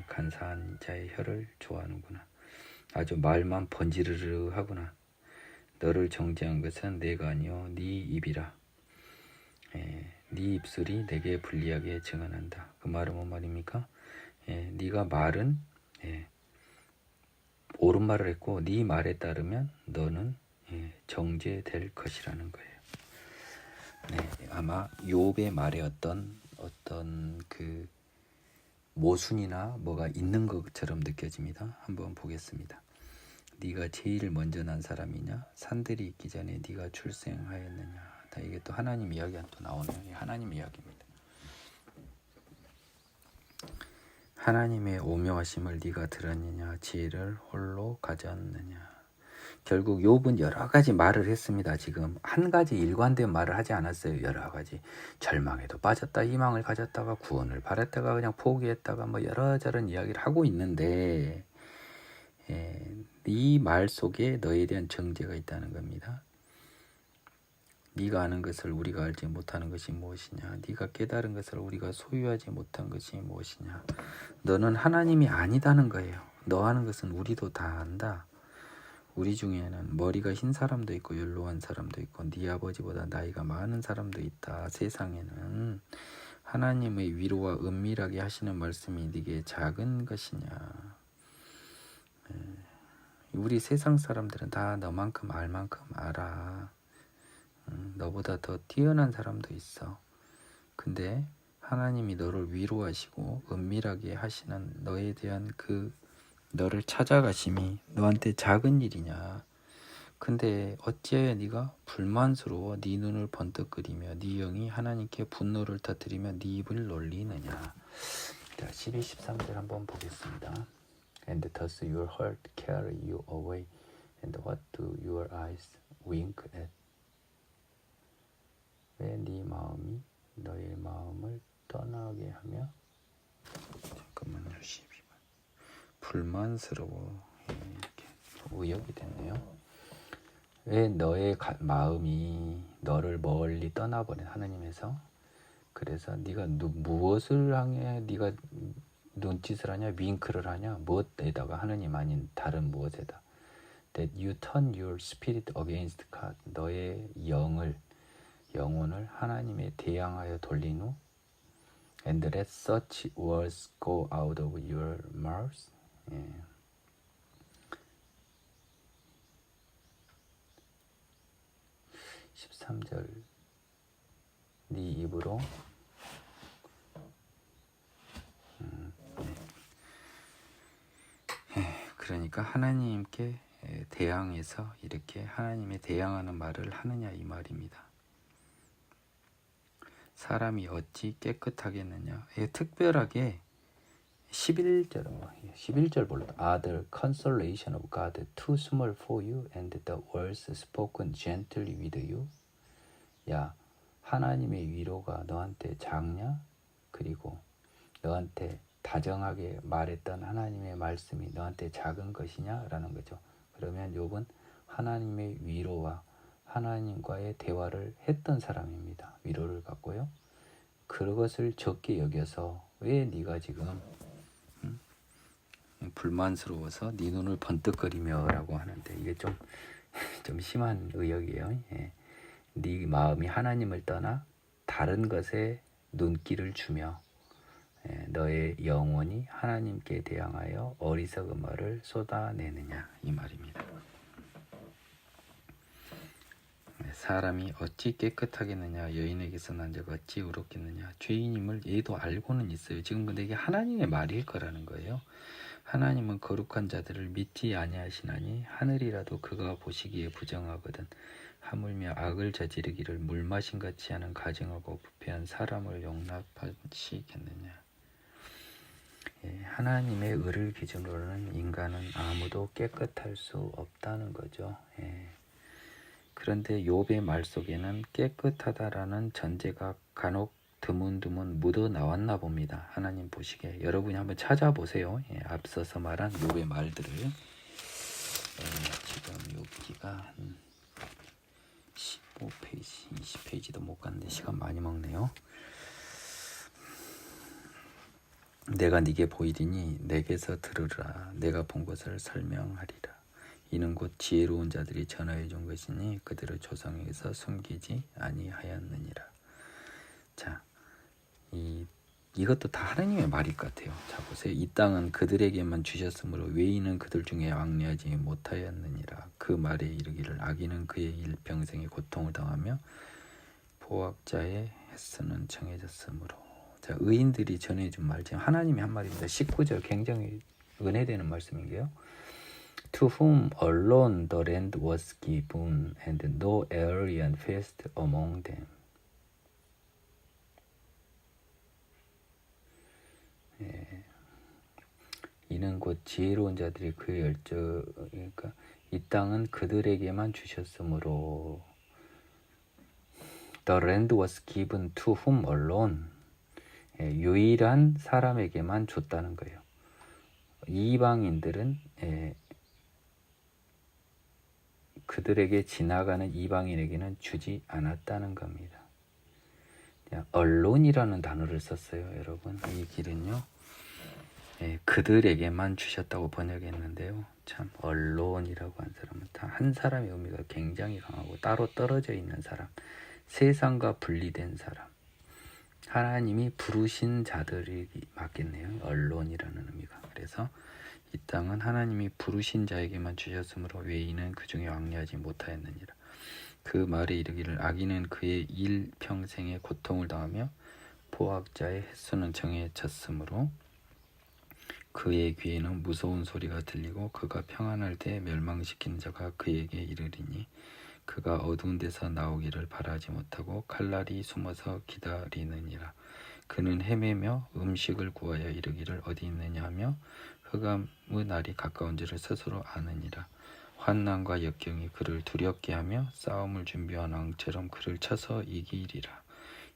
간사한 자의 혀를 좋아하는구나. 아주 말만 번지르르 하구나. 너를 정죄한 것은 내가 아니요 네 입이라. 네 입술이 내게 불리하게 증언한다. 그 말은 뭔 말입니까? 네가 말은 옳은 말을 했고 네 말에 따르면 너는 정죄될 것이라는 거예요. 네, 아마 욥의 말에 어떤 그 모순이나 뭐가 있는 것처럼 느껴집니다. 한번 보겠습니다. 네가 제일 먼저 난 사람이냐? 산들이 있기 전에 네가 출생하였느냐? 다 이게 또 하나님 이야기가 또 나오네요. 하나님 이야기입니다. 하나님의 오묘하심을 네가 들었느냐? 지혜를 홀로 가졌느냐? 결국 욥은 여러 가지 말을 했습니다. 지금 한 가지 일관된 말을 하지 않았어요. 여러 가지 절망에도 빠졌다, 희망을 가졌다가 구원을 바랬다가 그냥 포기했다가 뭐 여러저런 이야기를 하고 있는데 이 말 속에 너에 대한 정죄가 있다는 겁니다. 네가 아는 것을 우리가 알지 못하는 것이 무엇이냐? 네가 깨달은 것을 우리가 소유하지 못한 것이 무엇이냐? 너는 하나님이 아니다는 거예요. 너 아는 것은 우리도 다 안다. 우리 중에는 머리가 흰 사람도 있고 연로한 사람도 있고 네 아버지보다 나이가 많은 사람도 있다. 세상에는 하나님의 위로와 은밀하게 하시는 말씀이 네게 작은 것이냐? 우리 세상 사람들은 다 너만큼 알 만큼 알아. 너보다 더 뛰어난 사람도 있어. 근데 하나님이 너를 위로하시고 은밀하게 하시는 너에 대한 그 너를 찾아가심이 너한테 작은 일이냐. 근데 어찌하여 네가 불만스러워 네 눈을 번뜩거리며 네 영이 하나님께 분노를 터뜨리며 네 입을 놀리느냐. 자, 12, 13절 한번 보겠습니다. And thus your heart carry you away, and what do your eyes wink at? 왜 네 마음이 너의 마음을 떠나게 하며 잠깐만요. 12번 불만스러워 이렇게 의역이 됐네요. 왜 너의 마음이 너를 멀리 떠나버린 하나님에서 그래서 네가 무엇을 향해 네가 눈짓을 하냐 윙크를 하냐 무엇에다가 하느님 아닌 다른 무엇에다 that you turn your spirit against God 너의 영혼을 하나님에 대항하여 돌린 후 and let such words go out of your mouth 13절 네 입으로 그러니까 하나님께 대항해서 이렇게 하나님에 대항하는 말을 하느냐 이 말입니다. 사람이 어찌 깨끗하겠느냐. 특별하게 11절 볼라. Are the consolation of God too small for you and the words spoken gently with you? 야, 하나님의 위로가 너한테 작냐? 그리고 너한테 다정하게 말했던 하나님의 말씀이 너한테 작은 것이냐? 라는 거죠. 그러면 욥은 하나님의 위로와 하나님과의 대화를 했던 사람입니다. 위로를 받고요. 그것을 적게 여겨서 왜 네가 지금 불만스러워서 네 눈을 번뜩거리며 라고 하는데 이게 좀 심한 의역이에요. 네 마음이 하나님을 떠나 다른 것에 눈길을 주며 너의 영혼이 하나님께 대항하여 어리석은 말을 쏟아내느냐 이 말입니다. 사람이 어찌 깨끗하겠느냐. 여인에게서 난 자가 어찌 의롭겠느냐. 죄인임을 얘도 알고는 있어요. 지금 근데 이게 하나님의 말일 거라는 거예요. 하나님은 거룩한 자들을 믿지 아니하시나니 하늘이라도 그가 보시기에 부정하거든. 하물며 악을 저지르기를 물 마신 같이 하는 가증하고 부패한 사람을 용납하시겠느냐. 하나님의 의를 기준으로는 인간은 아무도 깨끗할 수 없다는 거죠. 그런데 욥의 말 속에는 깨끗하다라는 전제가 간혹 드문드문 묻어 나왔나 봅니다. 하나님 보시기에. 여러분이 한번 찾아보세요. 앞서서 말한 욥의 말들을. 지금 욥기가 한 15페이지, 20페이지도 못 갔는데 시간 많이 먹네요. 내가 네게 보이리니 내게서 들으라. 내가 본 것을 설명하리라. 이는 곧 지혜로운 자들이 전하여 준 것이니 그들의 조상에게서 숨기지 아니하였느니라. 자, 이것도 다 하나님의 말일 것 같아요. 자 보세요. 이 땅은 그들에게만 주셨으므로 외인은 그들 중에 왕래하지 못하였느니라. 그 말에 이르기를 악인은 그의 일평생의 고통을 당하며 포악자의 햇수는 정해졌으므로. 자, 의인들이 전해준 말 지금 하나님이 한 말입니다. 19절 굉장히 은혜되는 말씀인데요. To whom alone the land was given, and no alien passed among them. 이는 곧 지혜로운 자들이 그의 열정, 그러니까 이 땅은 그들에게만 주셨으므로. The land was given to whom alone. 유일한 사람에게만 줬다는 거예요. 이방인들은 그들에게 지나가는 이방인에게는 주지 않았다는 겁니다. 언론이라는 단어를 썼어요. 여러분, 이 길은요 그들에게만 주셨다고 번역했는데요. 참 언론이라고 한 사람은 다 한 사람의 의미가 굉장히 강하고 따로 떨어져 있는 사람, 세상과 분리된 사람, 하나님이 부르신 자들이 맞겠네요. 언론이라는 의미가. 그래서 이 땅은 하나님이 부르신 자에게만 주셨으므로 외인은 그 중에 왕래하지 못하였느니라. 그 말에 이르기를 악인은 그의 일평생의 고통을 당하며 포악자의 햇수는 정해졌으므로 그의 귀에는 무서운 소리가 들리고 그가 평안할 때 멸망시키는 자가 그에게 이르리니 그가 어두운 데서 나오기를 바라지 못하고 칼날이 숨어서 기다리느니라. 그는 헤매며 음식을 구하여 이르기를 어디 있느냐 하며 흑암의 날이 가까운 줄을 스스로 아느니라. 환난과 역경이 그를 두렵게 하며 싸움을 준비한 왕처럼 그를 쳐서 이기리라.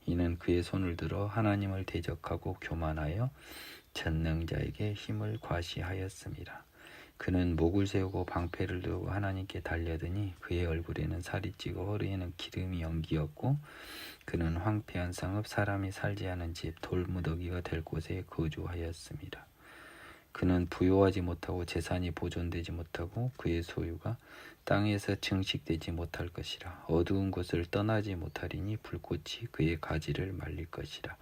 이는 그의 손을 들어 하나님을 대적하고 교만하여 전능자에게 힘을 과시하였습니다. 그는 목을 세우고 방패를 들고 하나님께 달려드니 그의 얼굴에는 살이 찌고 허리에는 기름이 연기였고 그는 황폐한 성읍, 사람이 살지 않은 집, 돌무더기가 될 곳에 거주하였습니다. 그는 부요하지 못하고 재산이 보존되지 못하고 그의 소유가 땅에서 증식되지 못할 것이라. 어두운 곳을 떠나지 못하리니 불꽃이 그의 가지를 말릴 것이라.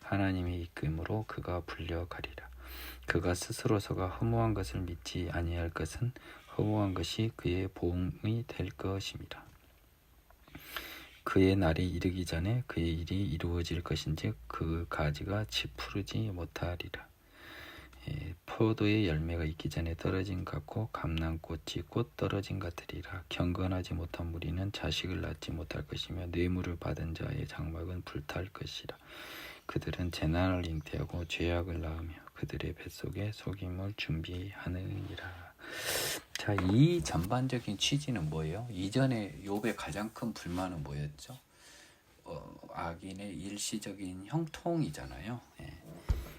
하나님의 이끌림으로 그가 불려가리라. 그가 스스로서가 허무한 것을 믿지 아니할 것은 허무한 것이 그의 보응이 될 것입니다. 그의 날이 이르기 전에 그의 일이 이루어질 것인즉 그 가지가 지푸르지 못하리라. 포도의 열매가 있기 전에 떨어진 같고 감람꽃이 곧 떨어진 같으리라. 경건하지 못한 무리는 자식을 낳지 못할 것이며 뇌물을 받은 자의 장막은 불탈 것이라. 그들은 재난을 잉태하고 죄악을 낳으며 그들의 뱃속에 속임을 준비하느니라. 자, 이 전반적인 취지는 뭐예요? 이전에 욥의 가장 큰 불만은 뭐였죠? 악인의 일시적인 형통이잖아요.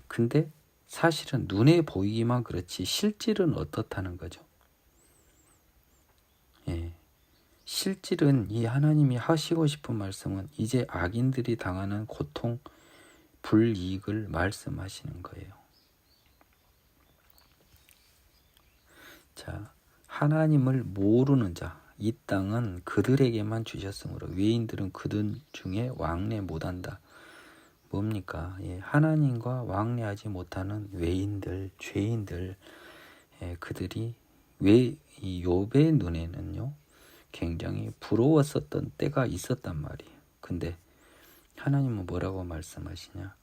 근데 사실은 눈에 보이기만 그렇지 실질은 어떻다는 거죠. 실질은 이 하나님이 하시고 싶은 말씀은 이제 악인들이 당하는 고통, 불이익을 말씀하시는 거예요. 자, 하나님을 모르는 자, 이 땅은 그들에게만 주셨으므로 외인들은 그들 중에 왕래 못한다. 뭡니까? 하나님과 왕래하지 못하는 외인들, 죄인들, 그들이 왜 이 욥의 눈에는요 굉장히 부러웠었던 때가 있었단 말이에요. 근데 하나님은 뭐라고 말씀하시냐?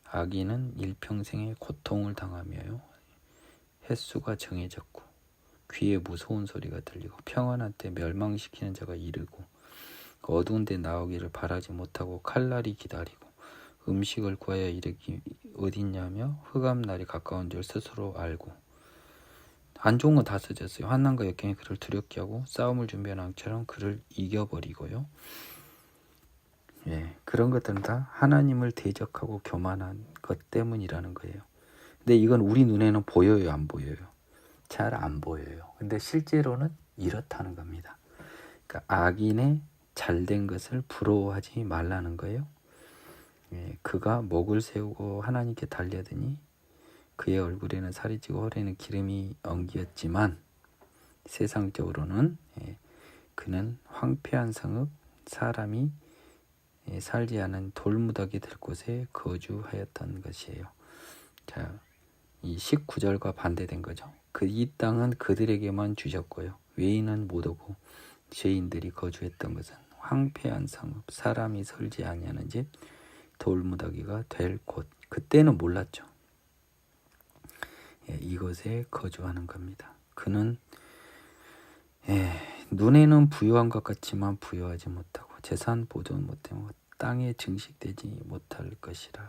악인은 일평생의 고통을 당하며요. 횟수가 정해졌고 귀에 무서운 소리가 들리고 평안한 때 멸망시키는 자가 이르고 어두운 데 나오기를 바라지 못하고 칼날이 기다리고 음식을 구하여 이르기 어딨냐며 흑암날이 가까운 줄 스스로 알고 안 좋은 건 다 써졌어요. 환난과 역경이 그를 두렵게 하고 싸움을 준비한 왕처럼 그를 이겨버리고요. 그런 것들은 다 하나님을 대적하고 교만한 것 때문이라는 거예요. 근데 이건 우리 눈에는 보여요, 안 보여요? 잘 안 보여요. 근데 실제로는 이렇다는 겁니다. 그러니까 악인의 잘된 것을 부러워하지 말라는 거예요. 그가 목을 세우고 하나님께 달려드니 그의 얼굴에는 살이 찌고 허리에는 기름이 엉기었지만 세상적으로는 그는 황폐한 성읍 사람이 살지 않은 돌무더기 될 곳에 거주하였던 것이에요. 자, 이 19절과 반대된 거죠. 이 땅은 그들에게만 주셨고요. 외인은 못 오고 죄인들이 거주했던 것은 황폐한 성읍 사람이 설지 아니하는 집 돌무더기가 될 곳. 그때는 몰랐죠. 이곳에 거주하는 겁니다. 그는 눈에는 부유한 것 같지만 부유하지 못하고 재산 보존 못하고 땅에 증식되지 못할 것이라.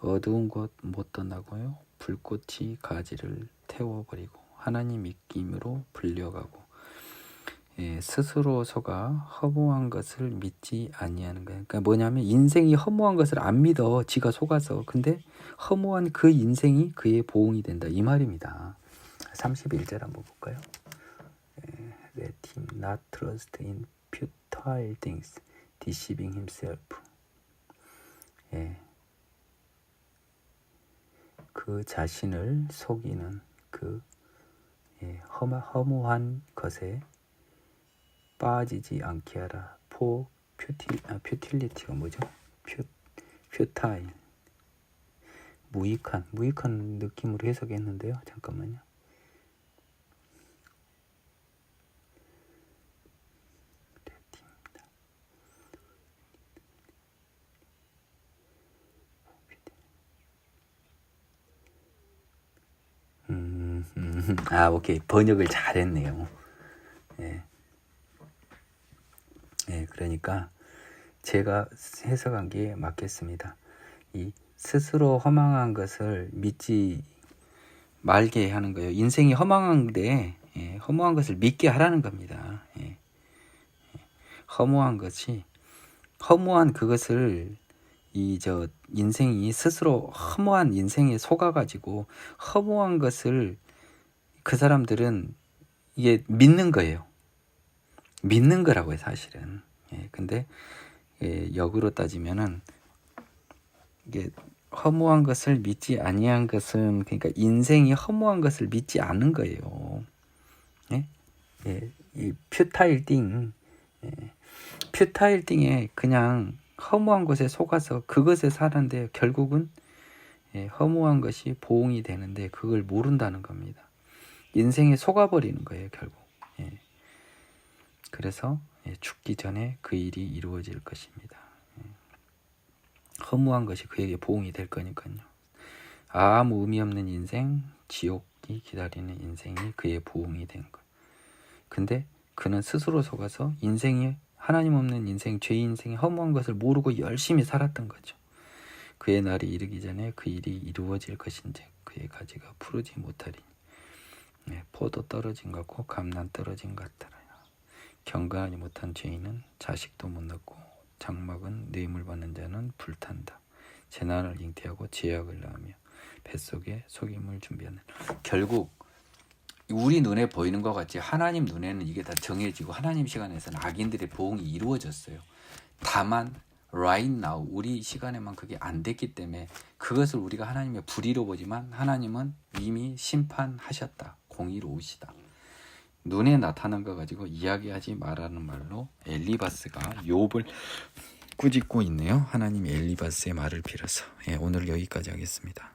어두운 곳 못 떠나고요. 불꽃이 가지를 태워버리고 하나님 믿김으로 불려가고 스스로 속아 허무한 것을 믿지 아니하는 거예요. 그러니까 뭐냐면 인생이 허무한 것을 안 믿어. 지가 속아서. 근데 허무한 그 인생이 그의 보응이 된다. 이 말입니다. 31절 한번 볼까요? Let him not trust in futile things, deceiving himself. 그 자신을 속이는 그 허무한 것에 빠지지 않게 하라. 퓨틸리티가 뭐죠? 퓨타일. 무익한 느낌으로 해석했는데요. 잠깐만요. 오케이. 번역을 잘했네요. 그러니까 제가 해석한 게 맞겠습니다. 이 스스로 허망한 것을 믿지 말게 하는 거예요. 인생이 허망한데 허무한 것을 믿게 하라는 겁니다. 허무한 그것을 인생이 스스로 허무한 인생에 속아가지고 허무한 것을 그 사람들은 이게 믿는 거예요. 믿는 거라고요, 사실은. 근데 역으로 따지면은 이게 허무한 것을 믿지 아니한 것은 그러니까 인생이 허무한 것을 믿지 않은 거예요. 이 퓨타일띵에 그냥 허무한 것에 속아서 그것에 사는데 결국은 허무한 것이 보응이 되는데 그걸 모른다는 겁니다. 인생에 속아버리는 거예요, 결국. 그래서 죽기 전에 그 일이 이루어질 것입니다. 허무한 것이 그에게 보응이 될 거니까요. 아무 의미 없는 인생, 지옥이 기다리는 인생이 그의 보응이 된 것. 근데 그는 스스로 속아서 인생이 하나님 없는 인생, 죄 인생의 허무한 것을 모르고 열심히 살았던 거죠. 그의 날이 이르기 전에 그 일이 이루어질 것인지 그의 가지가 푸르지 못하리니 포도 떨어진 것 같고 감난 떨어진 것 같더라. 경건하지 못한 죄인은 자식도 못 낳고 장막은 뇌물 받는 자는 불탄다. 재난을 잉태하고 제약을 낳으며 뱃속에 속임을 준비하는. 결국 우리 눈에 보이는 것 같지 하나님 눈에는 이게 다 정해지고 하나님 시간에서는 악인들의 보응이 이루어졌어요. 다만 right now 우리 시간에만 그게 안 됐기 때문에 그것을 우리가 하나님의 불의로 보지만 하나님은 이미 심판하셨다. 공의로우시다. 눈에 나타난 거 가지고 이야기하지 말라는 말로 엘리바스가 욥을 꾸짖고 있네요. 하나님 엘리바스의 말을 빌어서 오늘 여기까지 하겠습니다.